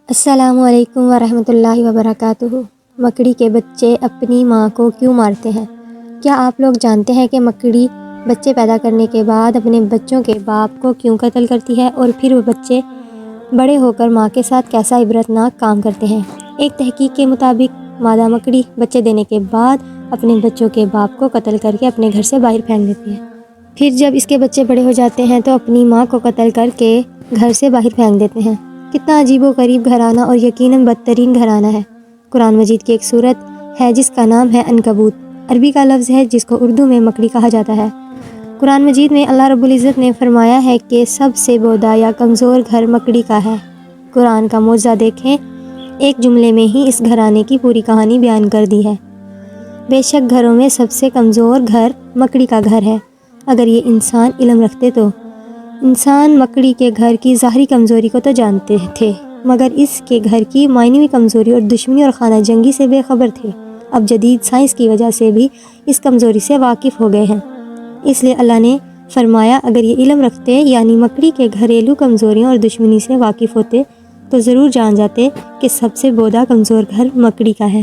السلام علیکم ورحمۃ اللہ وبرکاتہ۔ مکڑی کے بچے اپنی ماں کو کیوں مارتے ہیں؟ کیا آپ لوگ جانتے ہیں کہ مکڑی بچے پیدا کرنے کے بعد اپنے بچوں کے باپ کو کیوں قتل کرتی ہے اور پھر وہ بچے بڑے ہو کر ماں کے ساتھ کیسا عبرتناک کام کرتے ہیں؟ ایک تحقیق کے مطابق مادہ مکڑی بچے دینے کے بعد اپنے بچوں کے باپ کو قتل کر کے اپنے گھر سے باہر پھینک دیتی ہے۔ پھر جب اس کے بچے بڑے ہو جاتے ہیں تو اپنی ماں کو قتل کر کے گھر سے باہر پھینک دیتے ہیں۔ کتنا عجیب و غریب گھرانہ اور یقیناً بدترین گھرانہ ہے۔ قرآن مجید کی ایک سورت ہے جس کا نام ہے عنکبوت، عربی کا لفظ ہے جس کو اردو میں مکڑی کہا جاتا ہے۔ قرآن مجید میں اللہ رب العزت نے فرمایا ہے کہ سب سے بودا یا کمزور گھر مکڑی کا ہے۔ قرآن کا معجزہ دیکھیں، ایک جملے میں ہی اس گھرانے کی پوری کہانی بیان کر دی ہے۔ بے شک گھروں میں سب سے کمزور گھر مکڑی کا گھر ہے۔ اگر یہ انسان علم رکھتے تو انسان مکڑی کے گھر کی ظاہری کمزوری کو تو جانتے تھے، مگر اس کے گھر کی معنوی کمزوری اور دشمنی اور خانہ جنگی سے بے خبر تھے۔ اب جدید سائنس کی وجہ سے بھی اس کمزوری سے واقف ہو گئے ہیں۔ اس لیے اللہ نے فرمایا اگر یہ علم رکھتے یعنی مکڑی کے گھریلو کمزوریوں اور دشمنی سے واقف ہوتے تو ضرور جان جاتے کہ سب سے بودا کمزور گھر مکڑی کا ہے۔